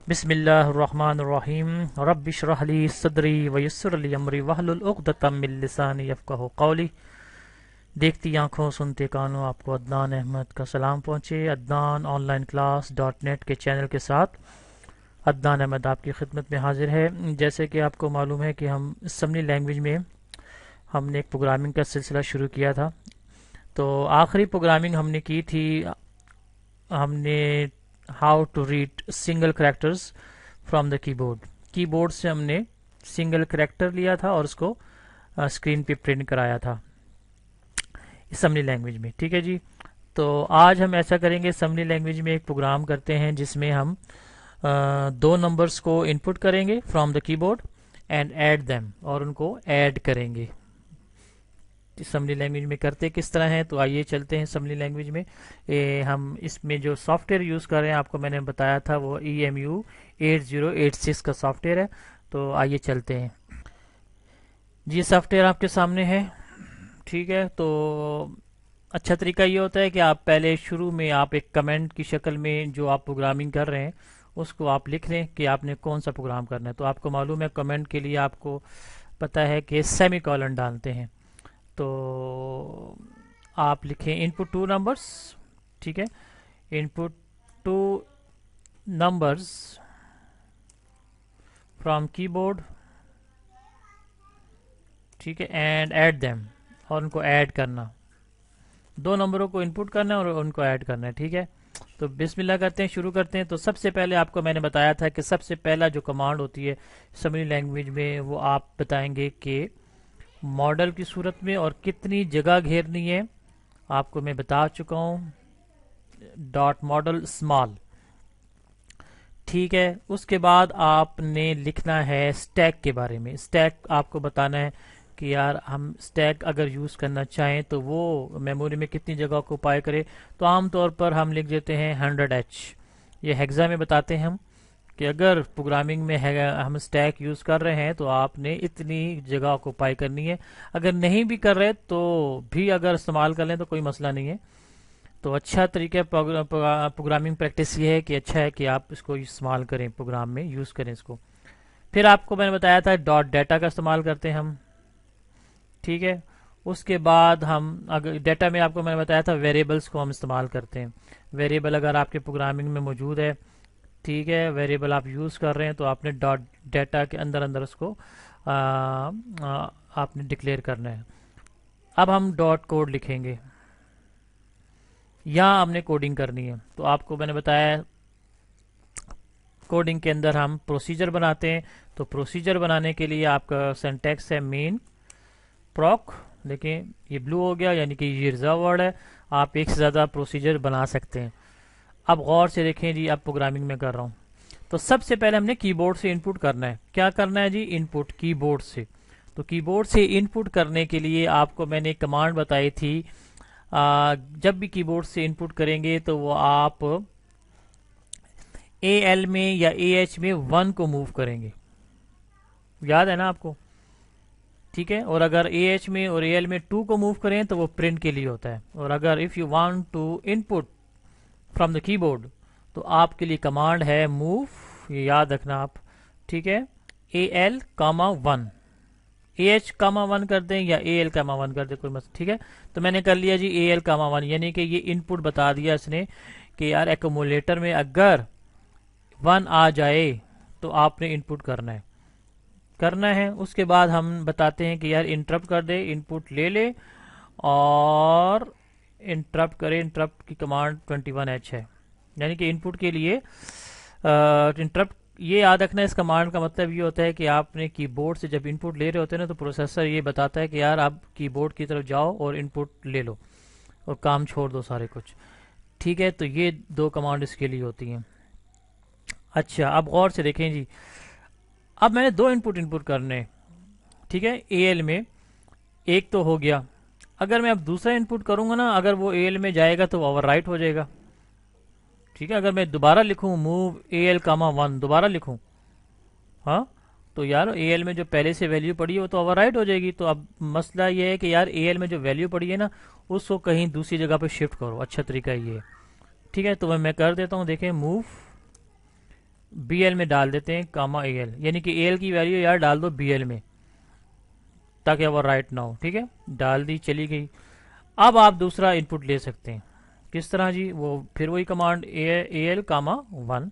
बिस्मिल्लाहिर्रहमानिर्रहीम रब्बिश्रह ली सदरी वयस्सिर ली अमरी वहलुल उक़दतम मिन लिसानी यफ़क़हू क़ौली। देखती आंखों सुनते कानों, आपको अदनान अहमद का सलाम पहुँचे। अदनान ऑनलाइन क्लास .नेट के चैनल के साथ अदनान अहमद आपकी खिदमत में हाजिर है। जैसे कि आपको मालूम है कि हम असम्बली लैंग्वेज में हमने एक प्रोग्रामिंग का सिलसिला शुरू किया था। तो आखिरी प्रोग्रामिंग हमने की थी, हमने how to read single characters from the keyboard. Keyboard से हमने सिंगल करेक्टर लिया था और उसको स्क्रीन पे प्रिंट कराया था असम्बली लैंग्वेज में। ठीक है जी। तो आज हम ऐसा करेंगे, असम्बली लैंग्वेज में एक प्रोग्राम करते हैं जिसमें हम दो नंबर्स को इनपुट करेंगे from the keyboard and add them, और उनको ऐड करेंगे। असम्बली लैंग्वेज में करते किस तरह है, तो आइए चलते हैं असम्बली लैंग्वेज में। हम इसमें जो सॉफ्टवेयर यूज़ कर रहे हैं आपको मैंने बताया था, वो EMU 8086 का सॉफ्टवेयर है। तो आइए चलते हैं जी। सॉफ्टवेयर आपके सामने है। ठीक है। तो अच्छा तरीका ये होता है कि आप पहले शुरू में आप एक कमेंट की शक्ल में जो आप प्रोग्रामिंग कर रहे हैं उसको आप लिख लें कि आपने कौन सा प्रोग्राम करना है। तो आपको मालूम है कमेंट के लिए आपको पता है कि सेमी कॉलन डालते हैं। तो आप लिखें इनपुट टू नंबर्स। ठीक है। Input two numbers from keyboard. ठीक है। एंड ऐड देम, और उनको ऐड करना, दो नंबरों को इनपुट करना है और उनको ऐड करना है। ठीक है। तो बिस्मिल्लाह करते हैं, शुरू करते हैं। तो सबसे पहले आपको मैंने बताया था कि सबसे पहला जो कमांड होती है असम्बली लैंग्वेज में, वो आप बताएंगे कि मॉडल की सूरत में और कितनी जगह घेरनी है। आपको मैं बता चुका हूँ, डॉट मॉडल स्मॉल। ठीक है। उसके बाद आपने लिखना है स्टैक के बारे में। स्टैक आपको बताना है कि यार हम स्टैक अगर यूज़ करना चाहें तो वो मेमोरी में कितनी जगह ऑक्यूपाई करे। तो आमतौर पर हम लिख देते हैं 100H। ये हेक्सा में बताते हैं हम कि अगर प्रोग्रामिंग में है हम स्टैक यूज़ कर रहे हैं तो आपने इतनी जगह ऑक्यूपाई करनी है। अगर नहीं भी कर रहे तो भी अगर इस्तेमाल कर लें तो कोई मसला नहीं है। तो अच्छा तरीका प्रोग्रामिंग प्रैक्टिस ये है कि अच्छा है कि आप इसको इस्तेमाल करें, प्रोग्राम में यूज़ करें इसको। फिर आपको मैंने बताया था डॉट डाटा का इस्तेमाल करते हैं हम। ठीक है। उसके बाद हम अगर डाटा में आपको मैंने बताया था वेरिएबल्स को हम इस्तेमाल करते हैं। वेरिएबल अगर आपके प्रोग्रामिंग में मौजूद है, ठीक है, वेरिएबल आप यूज़ कर रहे हैं तो आपने डॉट डाटा के अंदर अंदर उसको आपने डिक्लेयर करना है। अब हम डॉट कोड लिखेंगे, यहाँ हमने कोडिंग करनी है। तो आपको मैंने बताया कोडिंग के अंदर हम प्रोसीजर बनाते हैं। तो प्रोसीजर बनाने के लिए आपका सिंटैक्स है मेन प्रॉक। देखिए ये ब्लू हो गया, यानी कि ये रिजर्व वर्ड है। आप एक से ज़्यादा प्रोसीजर बना सकते हैं। अब गौर से देखें जी, अब प्रोग्रामिंग में कर रहा हूँ। तो सबसे पहले हमने कीबोर्ड से इनपुट करना है। क्या करना है जी? इनपुट कीबोर्ड से। तो कीबोर्ड से इनपुट करने के लिए आपको मैंने एक कमांड बताई थी। जब भी कीबोर्ड से इनपुट करेंगे तो वो आप AL में या AH में 1 को मूव करेंगे। याद है ना आपको? ठीक है। और अगर AH में और AL में 2 को मूव करें तो वो प्रिंट के लिए होता है। और अगर if you want to input from the keyboard तो आपके लिए कमांड है मूव, ये याद रखना आप। ठीक है। AL, 1, AH, 1 कर दें या AL, 1 कर दें, कोई मसला। ठीक है। तो मैंने कर लिया जी AL, 1, यानी कि ये इनपुट बता दिया इसने कि यार एक्यूमुलेटर में अगर 1 आ जाए तो आपने इनपुट करना है। उसके बाद हम बताते हैं कि यार इंटरप्ट कर दे, इनपुट ले ले और इंटरप्ट करे। इंटरप्ट की कमांड 21H है, यानी कि इनपुट के लिए इंटरप्ट। ये याद रखना, इस कमांड का मतलब ये होता है कि आपने कीबोर्ड से जब इनपुट ले रहे होते हैं ना, तो प्रोसेसर ये बताता है कि यार आप कीबोर्ड की तरफ जाओ और इनपुट ले लो और काम छोड़ दो सारे कुछ। ठीक है। तो ये दो कमांड इसके लिए होती हैं। अच्छा, अब गौर से देखें जी। अब मैंने दो इनपुट करने। ठीक है। AL में एक तो हो गया। अगर मैं अब दूसरा इनपुट करूंगा ना, अगर वो AL में जाएगा तो ओवरराइट हो जाएगा। ठीक है। अगर मैं दोबारा लिखूं मूव AL, 1 दोबारा लिखूं, हाँ, तो यार AL में जो पहले से वैल्यू पड़ी है वो तो ओवरराइट हो जाएगी। तो अब मसला ये है कि यार AL में जो वैल्यू पड़ी है ना, उसको कहीं दूसरी जगह पे शिफ्ट करो। अच्छा तरीका ये है। ठीक है। तो मैं कर देता हूँ, देखें मूव बी एल में डाल देते हैं कामा ए एल, यानी कि ए एल की वैल्यू यार डाल दो बी एल में ताकि वो राइट ना हो। ठीक है, डाल दी, चली गई। अब आप दूसरा इनपुट ले सकते हैं। किस तरह जी? वो फिर वही कमांड ए एल कामा 1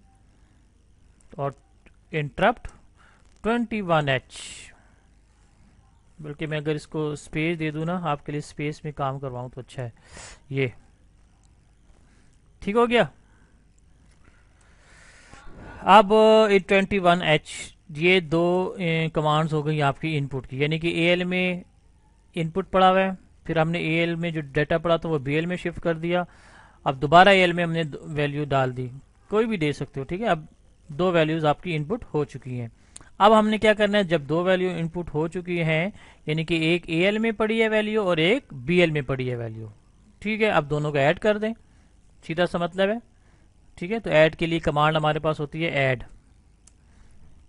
और इंटरप्ट 21H। बल्कि मैं अगर इसको स्पेस दे दूं ना, आपके लिए स्पेस में काम करवाऊं तो अच्छा है। ये ठीक हो गया। अब 21H, ये दो कमांड्स हो गई आपकी इनपुट की, यानी कि ए एल में इनपुट पड़ा हुआ है, फिर हमने ए एल में जो डाटा पड़ा था वो बी एल में शिफ्ट कर दिया। अब दोबारा ए एल में हमने वैल्यू डाल दी, कोई भी दे सकते हो। ठीक है, अब दो वैल्यूज आपकी इनपुट हो चुकी हैं। अब हमने क्या करना है, जब दो वैल्यू इनपुट हो चुकी हैं, यानी कि एक ए एल में पड़ी है वैल्यू और एक बी एल में पड़ी है वैल्यू, ठीक है, अब दोनों को ऐड कर दें, सीधा सा मतलब है। ठीक है, तो ऐड के लिए कमांड हमारे पास होती है ऐड।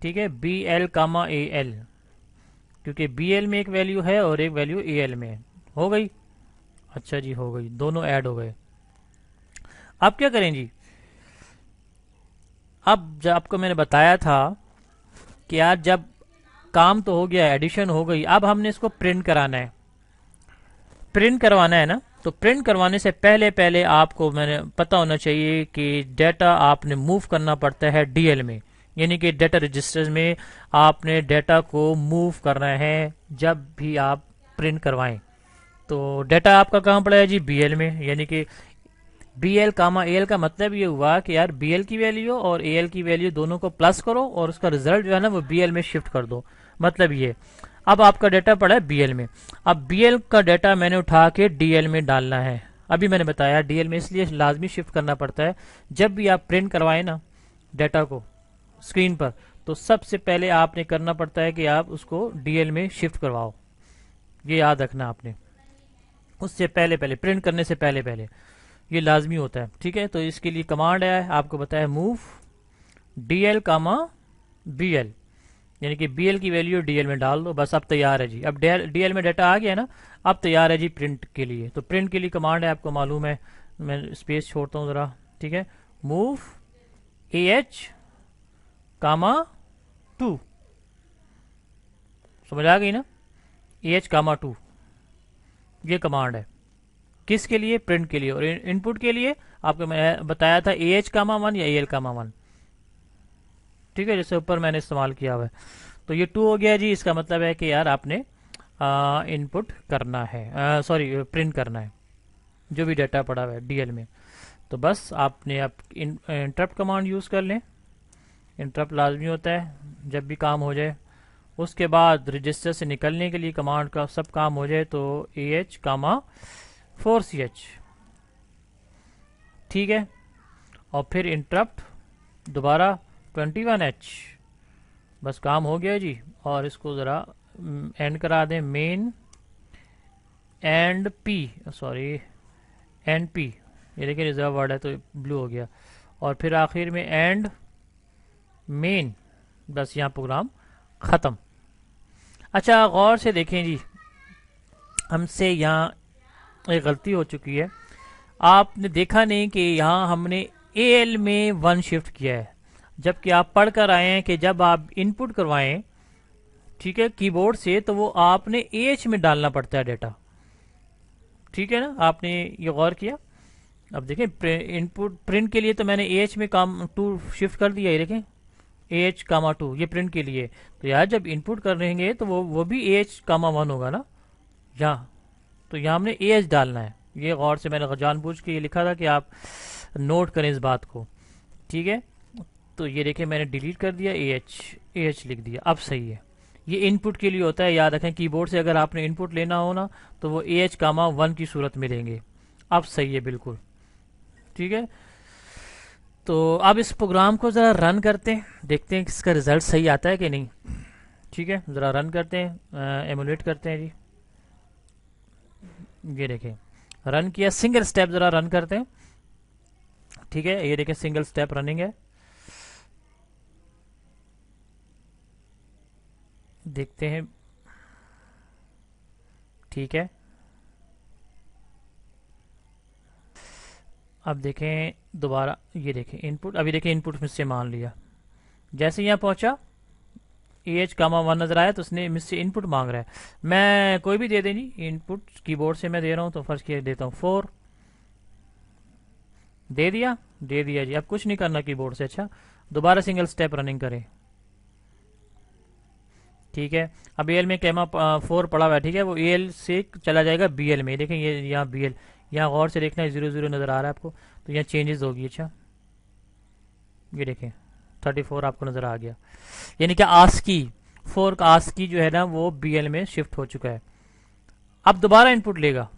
ठीक है, B L comma A L, क्योंकि बी एल में एक वैल्यू है और एक वैल्यू ए एल में है। हो गई? अच्छा जी, हो गई, दोनों ऐड हो गए। अब क्या करें जी? अब जब आपको मैंने बताया था कि यार जब काम तो हो गया, एडिशन हो गई, अब हमने इसको प्रिंट कराना है। प्रिंट करवाना है ना, तो प्रिंट करवाने से पहले पहले आपको मैंने पता होना चाहिए कि डेटा आपने मूव करना पड़ता है डीएल में, यानी कि डेटा रजिस्टर्स में आपने डेटा को मूव करना है जब भी आप प्रिंट करवाएं। तो डेटा आपका कहाँ पड़ा है जी? बीएल में, यानी कि B L comma A L का मतलब ये हुआ कि यार बी एल की वैल्यू और ए एल की वैल्यू दोनों को प्लस करो और उसका रिजल्ट जो है ना वो बी एल में शिफ्ट कर दो। मतलब ये, अब आपका डेटा पड़ा है बी एल में, अब बी एल का डेटा मैंने उठा के डी एल में डालना है। अभी मैंने बताया डी एल में इसलिए लाजमी शिफ्ट करना पड़ता है, जब भी आप प्रिंट करवाए ना डेटा को स्क्रीन पर, तो सबसे पहले आपने करना पड़ता है कि आप उसको डी एल में शिफ्ट करवाओ। ये याद रखना आपने, उससे पहले पहले, प्रिंट करने से पहले पहले ये लाजमी होता है। ठीक है, तो इसके लिए कमांड है, आपको बताया मूव डी एल कामा बी एल, यानी कि बी एल की वैल्यू डी एल में डाल दो, बस अब तैयार है जी। अब डी एल में डाटा आ गया ना, अब तैयार है जी प्रिंट के लिए। तो प्रिंट के लिए कमांड है, आपको मालूम है, मैं स्पेस छोड़ता हूँ ज़रा। ठीक है, मूव ए एच कामा 2, समझ आ गई ना? ए एच कामा 2 ये कमांड है, किसके लिए? प्रिंट के लिए। और इनपुट के लिए आपको मैं बताया था ए एच कामा 1 या ए एल कामा 1। ठीक है, जैसे ऊपर मैंने इस्तेमाल किया हुआ है। तो ये 2 हो गया जी, इसका मतलब है कि यार आपने इनपुट करना है, सॉरी प्रिंट करना है जो भी डाटा पड़ा हुआ है डीएल में। तो बस आपने आप इंटरप्ट कमांड यूज़ कर लें। इंटरप्ट लाजमी होता है जब भी काम हो जाए। उसके बाद रजिस्टर से निकलने के लिए कमांड का सब काम हो जाए तो ए एच कामा 4CH, ठीक है, और फिर इंटरप्ट दोबारा 21H, बस काम हो गया जी। और इसको ज़रा एंड करा दें, main and P, sorry and P, ये देखिए रिजर्व वर्ड है तो ब्लू हो गया, और फिर आखिर में एंड मेन, बस यहाँ प्रोग्राम ख़त्म। अच्छा गौर से देखें जी, हमसे यहाँ एक गलती हो चुकी है। आपने देखा नहीं कि यहाँ हमने ए एल में 1 शिफ्ट किया है, जबकि आप पढ़ कर आए हैं कि जब आप इनपुट करवाएं, ठीक है, कीबोर्ड से, तो वो आपने ए एच में डालना पड़ता है डेटा। ठीक है ना, आपने ये गौर किया? अब देखें इनपुट प्रिंट के लिए तो मैंने ए एच में काम 2 शिफ्ट कर दिया है, देखें ए एच कामा 2 ये प्रिंट के लिए। तो यार जब इनपुट कर रहेंगे तो वो भी ए एच कामा 1 होगा ना यहाँ, तो यहाँ हमने ए एच डालना है। ये गौर से मैंने जानबूझ के ये लिखा था कि आप नोट करें इस बात को। ठीक है, तो ये देखिए मैंने डिलीट कर दिया, ए एच लिख दिया, अब सही है। ये इनपुट के लिए होता है, याद रखें कीबोर्ड से अगर आपने इनपुट लेना हो ना तो वो ए एच कामा 1 की सूरत में लेंगे। अब सही है बिल्कुल। ठीक है, तो अब इस प्रोग्राम को ज़रा रन करते हैं, देखते हैं इसका रिजल्ट सही आता है कि नहीं। ठीक है, ज़रा रन करते हैं, एमुलेट करते हैं जी। ये देखें रन किया, सिंगल स्टेप ज़रा रन करते हैं। ठीक है, ये देखें सिंगल स्टेप रनिंग है, देखते हैं। ठीक है, अब देखें दोबारा, ये देखें इनपुट, अभी देखें इनपुट मुझसे मान लिया। जैसे यहाँ पहुंचा एच कामा 1 नजर आया तो उसने मुझसे इनपुट मांग रहा है। मैं कोई भी दे दें जी, इनपुट कीबोर्ड से मैं दे रहा हूँ तो फर्ज किया देता हूँ 4, दे दिया जी। अब कुछ नहीं करना कीबोर्ड से। अच्छा, दोबारा सिंगल स्टेप रनिंग करें, ठीक है। अब एल में कैमा 4 पड़ा हुआ है, ठीक है, वो एल से चला जाएगा बीएल में। देखें ये यहाँ बीएल, यहाँ गौर से देखना है 00 नजर आ रहा है आपको, तो यहाँ चेंजेस होगी। अच्छा, ये देखें 34 आपको नजर आ गया, यानी कि आस्की 4 का आस्की जो है ना वो बीएल में शिफ्ट हो चुका है। अब दोबारा इनपुट लेगा,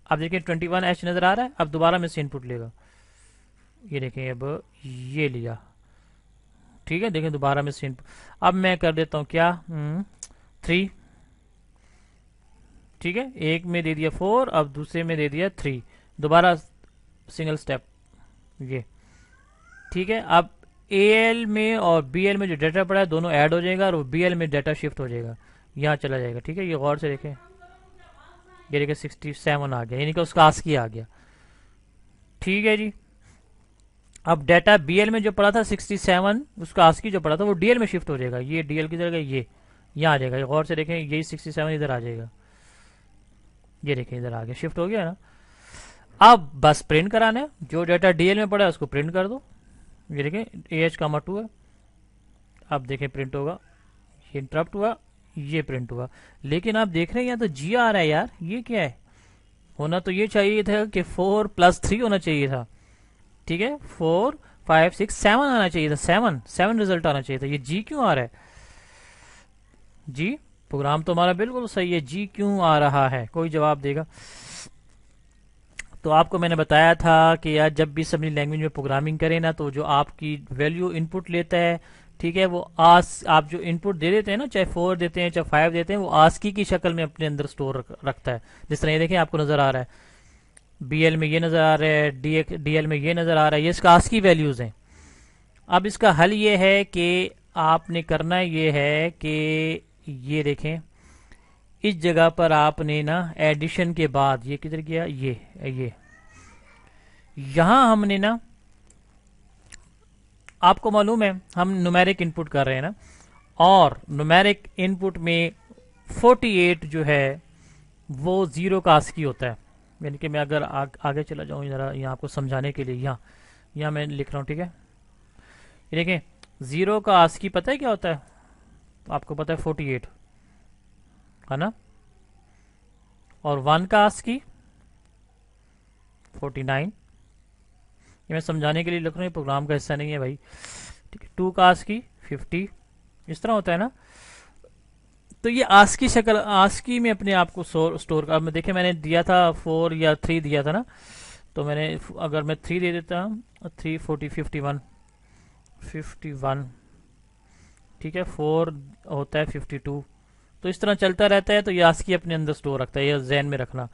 अब देखिए 21H नजर आ रहा है, अब दोबारा में से इनपुट लेगा। ये देखें अब ये लिया, ठीक है, देखें दोबारा में से इनपुट। अब मैं कर देता हूं क्या 3, ठीक है, एक में दे दिया 4, अब दूसरे में दे दिया 3, दोबारा सिंगल स्टेप ये, ठीक है। अब एएल में और बीएल में जो डाटा पड़ा है दोनों ऐड हो जाएगा और वो बीएल में डाटा शिफ्ट हो जाएगा, यहाँ चला जाएगा, ठीक है। ये गौर से देखें, ये देखिए 67 आ गया, यानी कि उसका आस्की आ गया, ठीक है जी। अब डाटा बीएल में जो पड़ा था 67, उसका आस्की जो पड़ा था वो डीएल में शिफ्ट हो जाएगा। ये डीएल की जगह ये यहाँ आ जाएगा, ये गौर से देखें, यही 67 इधर आ जाएगा, ये देखें इधर आ गया, शिफ्ट हो गया ना। अब बस प्रिंट कराना है, जो डाटा डीएल में पड़ा है उसको प्रिंट कर दो। ये देखें एच कामा 2 है, अब देखें प्रिंट होगा, ये इंटरप्ट हुआ, ये प्रिंट हुआ। लेकिन आप देख रहे हैं यहाँ तो जी आ रहा है यार, ये क्या है? होना तो ये चाहिए था कि 4 + 3 होना चाहिए था, ठीक है, 4 5 6 7 आना चाहिए था, 7 रिजल्ट आना चाहिए था। ये जी क्यों आ रहा है? जी प्रोग्राम तो हमारा बिल्कुल सही है, जी क्यों आ रहा है? कोई जवाब देगा? तो आपको मैंने बताया था कि यार जब भी सबनी लैंग्वेज में प्रोग्रामिंग करें ना, तो जो आपकी वैल्यू इनपुट लेता है, ठीक है, वो आप जो इनपुट दे देते हैं ना, चाहे 4 देते हैं चाहे 5 देते हैं, वो आस्की की शक्ल में अपने अंदर स्टोर रखता है। जिस तरह ये देखें आपको नजर आ रहा है, बीएल में ये नजर आ रहा है, डीएल में ये नजर आ रहा है, ये इसका आस्की वैल्यूज हैं। अब इसका हल ये है कि आपने करना ये है कि ये देखें, इस जगह पर आपने ना एडिशन के बाद ये किधर गया, ये यहां हमने ना, आपको मालूम है हम न्यूमेरिक इनपुट कर रहे हैं ना, और न्यूमेरिक इनपुट में 48 जो है वो 0 का आस्की होता है। यानी कि मैं अगर आगे चला जाऊं जरा यहाँ आपको समझाने के लिए, यहाँ मैं लिख रहा हूँ, ठीक है। ये देखें 0 का आस्की पता है क्या होता है? आपको पता है 48 है ना, और 1 का आस्की 49। ये मैं समझाने के लिए लिख रहा हूँ, प्रोग्राम का हिस्सा नहीं है भाई, ठीक है। 2 का आस्की 50, इस तरह होता है ना। तो ये आस्की शक्ल, आस्की में अपने आप को स्टोर कर। अब देखें मैंने दिया था 4 या 3 दिया था ना, तो मैंने अगर मैं 3 दे देता हूँ, 3 40 51, ठीक है, 4 होता है 52, तो इस तरह चलता रहता है। तो ये आस्की अपने अंदर स्टोर रखता है, ये ज़हन में रखना।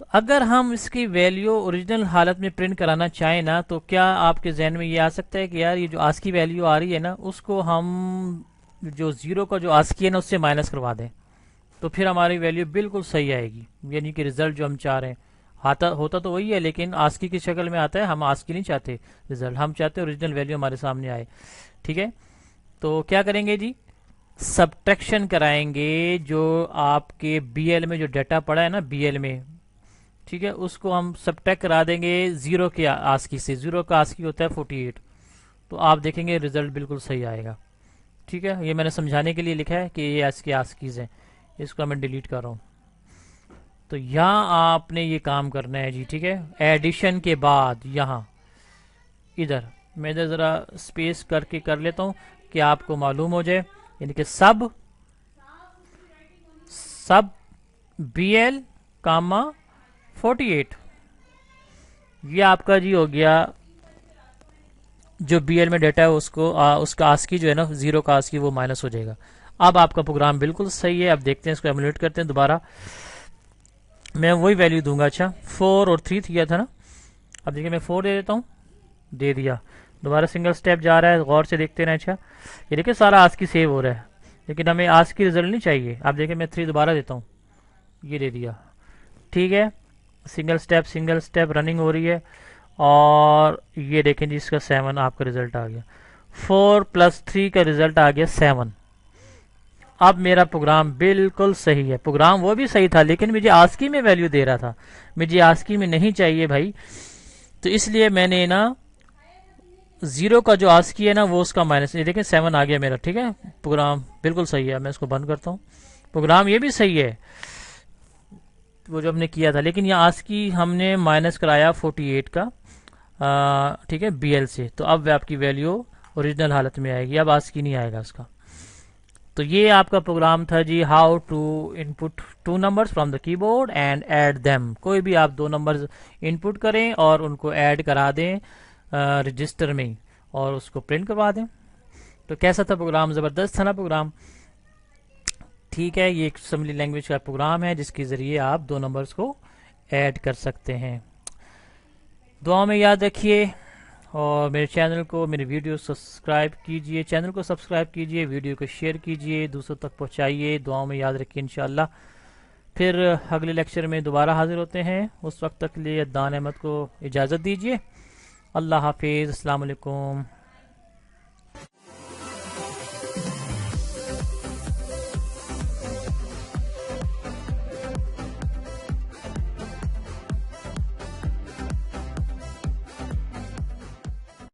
तो अगर हम इसकी वैल्यू ओरिजिनल हालत में प्रिंट कराना चाहें ना, तो क्या आपके जहन में ये आ सकता है कि यार ये जो आस्की वैल्यू आ रही है ना, उसको हम जो 0 का जो आस्की है ना उससे माइनस करवा दें, तो फिर हमारी वैल्यू बिल्कुल सही आएगी। यानी कि रिजल्ट जो हम चाह रहे हैं होता तो वही है, लेकिन आस्की की शक्ल में आता है। हम आस्की नहीं चाहते रिजल्ट, हम चाहते हैं ओरिजिनल वैल्यू हमारे सामने आए, ठीक है। तो क्या करेंगे जी, सब्ट्रैक्शन कराएंगे जो आपके बीएल में जो डाटा पड़ा है ना, बीएल में, ठीक है, उसको हम सब्ट्रैक्ट करा देंगे 0 के आस्की से। 0 का आस्की होता है 48, तो आप देखेंगे रिजल्ट बिल्कुल सही आएगा, ठीक है। ये मैंने समझाने के लिए लिखा है कि ये इसकी आस्कीज हैं, इसको मैं डिलीट कर रहा हूँ। तो यहाँ आपने ये काम करना है जी, ठीक है। एडिशन के बाद यहाँ इधर मैं इधर जरा स्पेस करके कर लेता हूँ कि आपको मालूम हो जाए, यानी कि सब बीएल कामा 48, ये आपका जी हो गया जो बीएल में डाटा है उसको उसका आस्की जो है ना 0 का आस्की वो माइनस हो जाएगा। अब आपका प्रोग्राम बिल्कुल सही है। अब देखते हैं, इसको एमुलेट करते हैं दोबारा। मैं वही वैल्यू दूंगा। अच्छा 4 और 3 दिया था ना, अब देखिए मैं 4 दे देता हूँ, दे दिया, दोबारा सिंगल स्टेप जा रहा है, गौर से देखते हैं। अच्छा ये देखिए सारा आस्की सेव हो रहा है, लेकिन हमें आस्की रिजल्ट नहीं चाहिए। अब देखिए मैं 3 दोबारा देता हूँ, ये दे दिया, ठीक है। सिंगल स्टेप रनिंग हो रही है, और ये देखें जी इसका 7 आपका रिजल्ट आ गया। 4 + 3 का रिजल्ट आ गया 7। अब मेरा प्रोग्राम बिल्कुल सही है। प्रोग्राम वो भी सही था लेकिन मुझे आस्की में वैल्यू दे रहा था, मुझे आस्की में नहीं चाहिए भाई। तो इसलिए मैंने ना 0 का जो आस्की है ना वो उसका माइनस, ये देखें 7 आ गया मेरा। ठीक है, प्रोग्राम बिल्कुल सही है। मैं इसको बंद करता हूँ। प्रोग्राम ये भी सही है वो जो हमने किया था, लेकिन यहाँ आस्की हमने माइनस कराया 48 का, ठीक है, BL से। तो अब आपकी वैल्यू ओरिजिनल हालत में आएगी, अब आस्की नहीं आएगा उसका। तो ये आपका प्रोग्राम था जी, how to input 2 numbers from the keyboard and add them. कोई भी आप 2 नंबर्स इनपुट करें और उनको ऐड करा दें रजिस्टर में और उसको प्रिंट करवा दें। तो कैसा था प्रोग्राम? ज़बरदस्त था ना प्रोग्राम? ठीक है, ये एक असेंबली लैंग्वेज का प्रोग्राम है जिसके ज़रिए आप 2 नंबर्स को ऐड कर सकते हैं। दुआ में याद रखिए और मेरे चैनल को, मेरे वीडियो सब्सक्राइब कीजिए, चैनल को सब्सक्राइब कीजिए, वीडियो को शेयर कीजिए, दूसरों तक पहुंचाइए। दुआओं में याद रखिए इंशाल्लाह। फिर अगले लेक्चर में दोबारा हाजिर होते हैं। उस वक्त तक के लिए अदनान अहमद को इजाज़त दीजिए। अल्लाह हाफिज़, अस्सलाम वालेकुम।